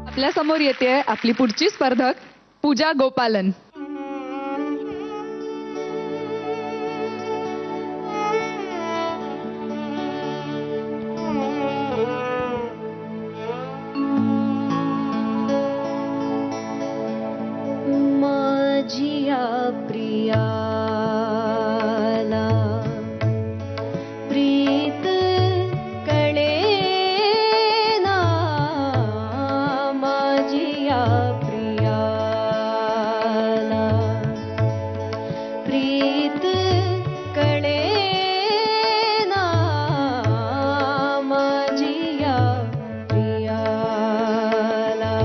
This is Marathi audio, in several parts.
आपल्या समोर येते आपली पुढची स्पर्धक पूजा गोपालन. माझिया प्रियाला प्रीत कळेना, माझिया प्रियाला प्रीत कळेना, माझिया प्रियाला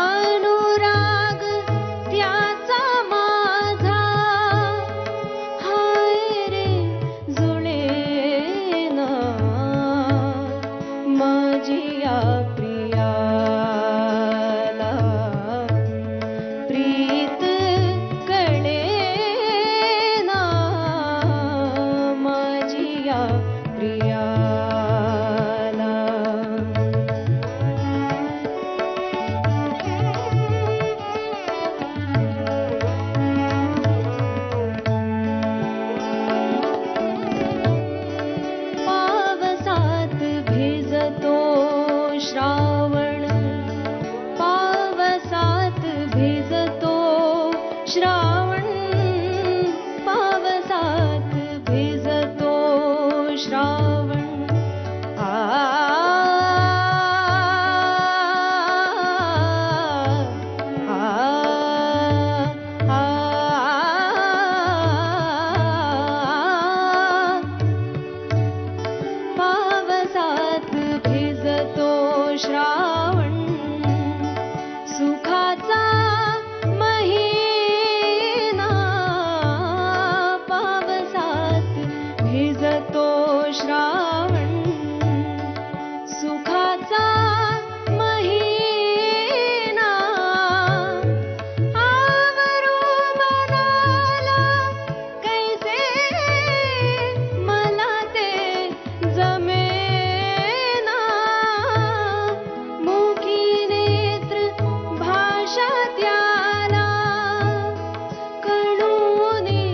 अनुराग त्याचा माझा हाय रे जुळेना, माझिया प्रियाला प्रीत कळेना, माझिया प्रियाला. पावसात भिजतो श्रावण, पावसात भिजतो श्रावण, पावसात भिजतो श्रावण. आ आ आ पावसात भिजतो श्रावण, सुखाचा महिना, पावसात भिजतो श्रावण, सुखाचा महिना. आवरू मनाला कैसे मला ते जमेना, मुखी नेत्र भाषा त्याला कळूनी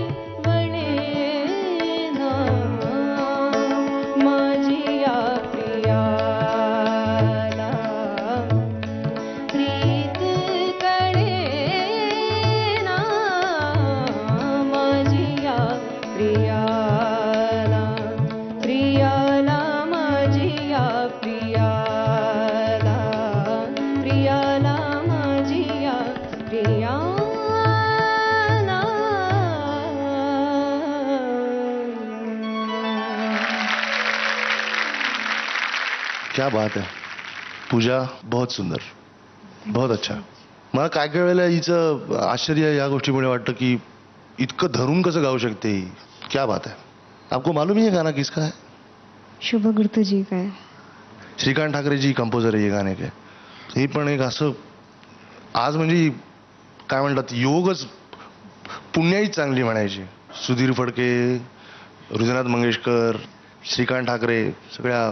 वळेना, माझिया प्रियाला प्रीत कळेना, माझिया प्रियाला, प्रियाला माझिया प्रियाला, प्रियाला माझिया प्रियाला. क्या बात है पूजा, बहुत सुंदर, बहुत अच्छा. मला काय काय वेळेला हिचं आश्चर्य या गोष्टीमुळे वाटतं की इतकं धरून कसं गाऊ शकते ही. क्या बात है. आपको मालूम ही है गाना किसका है? शुभ गुर्तू जी काय श्रीकांत ठाकरे जी कंपोजर आहे हे गाणे के. हे पण एक असं आज म्हणजे काय म्हणतात योगच, पुण्याही चांगली म्हणायची. सुधीर फडके, हृदयनाथ मंगेशकर, श्रीकांत ठाकरे, सगळ्या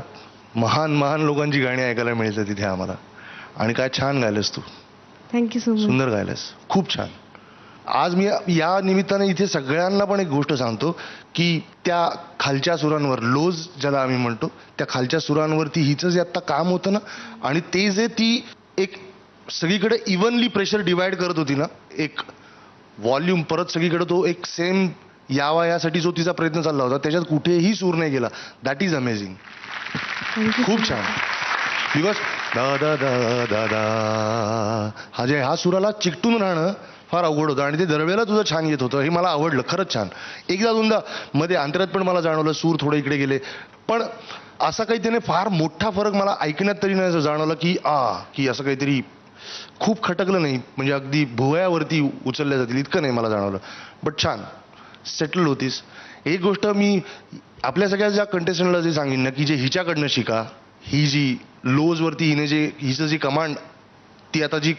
महान महान लोकांची गाणी ऐकायला मिळतात तिथे आम्हाला. आणि काय छान गायलंस तू, थँक्यू सो मच. सुंदर गायलंस, खूप छान. आज मी या निमित्ताने इथे सगळ्यांना पण एक गोष्ट सांगतो की त्या खालच्या सुरांवर, लोज ज्याला आम्ही म्हणतो, त्या खालच्या सुरांवरती हिचं जे आत्ता काम होतं ना, आणि ते जे ती एक सगळीकडे इव्हनली प्रेशर डिवाइड करत होती ना, एक व्हॉल्यूम परत सगळीकडे तो एक सेम यावा यासाठी जो तिचा प्रयत्न चालला होता, त्याच्यात कुठेही सूर नाही गेला. That is amazing. खूप छान. बिकॉज दा दा दा दा दा हा सुराला चिकटून राहणं फार अवघड होतं आणि ते दरवेळेला तुझं छान येत होतं. हे मला आवडलं, खरंच छान. एकदा दोनदा मध्ये अंतरात पण मला जाणवलं सूर थोडे इकडे गेले, पण असा काही त्याने फार मोठा फरक मला ऐकण्यात तरी नाही जाणवला की की असं काहीतरी खूप खटकलं नाही, म्हणजे अगदी भुवयावरती उचलल्या जातील इतकं नाही मला जाणवलं. बट छान सेटल होतीस. एक गोष्ट मी आपल्या सगळ्या ज्या कंटेस्टंटला जे सांगेन ना, की जे हिच्याकडनं शिका, ही जी लोजवरती हिने जे हिचं जी कमांड ती आता जी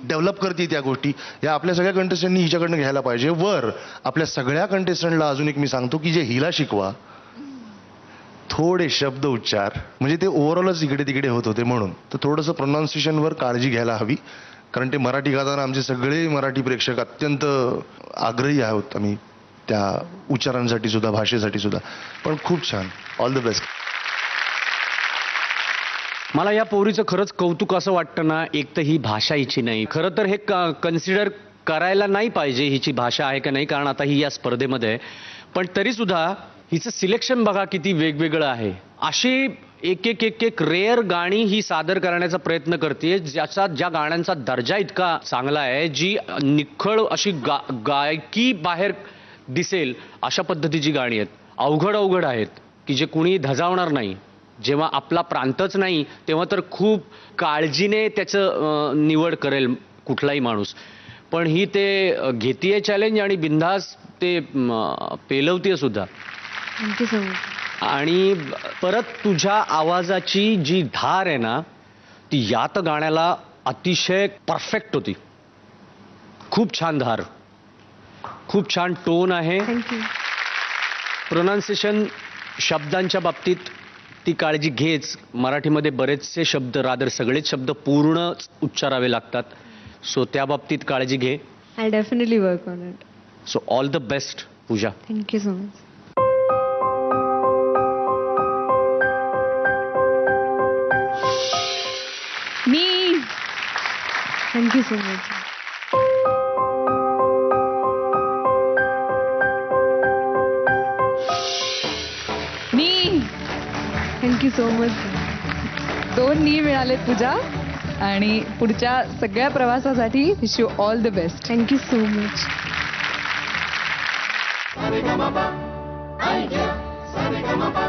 डेव्हलप करते त्या गोष्टी, या आपल्या सगळ्या कंटेस्टंटनी हिच्याकडनं घ्यायला पाहिजे. वर आपल्या सगळ्या कंटेस्टंटला अजून एक मी सांगतो की जे हिला शिकवा, थोडे शब्द उच्चार म्हणजे ते ओव्हरऑलच इकडे तिकडे होत होते म्हणून तर थोडंसं प्रोनाऊन्सिएशनवर काळजी घ्यायला हवी कारण ते मराठी गाताना आमचे सगळे मराठी प्रेक्षक अत्यंत आग्रही आहोत आम्ही त्या उच्चारांसाठी सुद्धा भाषेसाठी सुद्धा पण खूप छान ऑल द बेस्ट. मला या पोरीचं खरंच कौतुक असं वाटतं ना, एक तर ही भाषा हिची नाही. खरं तर हे कन्सिडर करायला नाही पाहिजे हिची भाषा आहे का नाही, कारण आता ही या स्पर्धेमध्ये आहे. पण तरी सुद्धा हिचं सिलेक्शन बघा किती वेगवेगळं आहे. अशी एक एक एक एक रेअर गाणी ही सादर करण्याचा प्रयत्न करते ज्या गाण्यांचा दर्जा इतका चांगला आहे, जी निखळ अशी गायकी बाहेर दिसेल अशा पद्धतीची गाणी आहेत. अवघड आहेत की जे कुणी धजावणार नाही. जेव्हा आपला प्रांतच नाही तेव्हा तर खूप काळजीने त्याचं निवड करेल कुठलाही माणूस. पण ही ते घेतीये चॅलेंज आणि बिनधास्त ते पेलवतीये सुद्धा. Thank you so much. आणि परत तुझ्या आवाजाची जी धार आहे ना ती यात गाण्याला अतिशय परफेक्ट होती. खूप छान धार, खूप छान टोन आहे. थँक्यू. प्रोनाऊन्सिएशन शब्दांच्या बाबतीत ती काळजी घेच. मराठीमध्ये बरेचसे शब्द रादर सगळेच शब्द पूर्ण उच्चारावे लागतात. सो त्या बाबतीत काळजी घे. I definitely work on it. So all the best Pooja. Thank you so much. मी थँक्यू सो मच. मी थँक्यू सो मच. 2 नी मिळालेत पूजा आणि पुढच्या सगळ्या प्रवासासाठी wish you all the best. Thank you so much. Sa re ga ma pa, ay yeah. Sa re ga ma pa,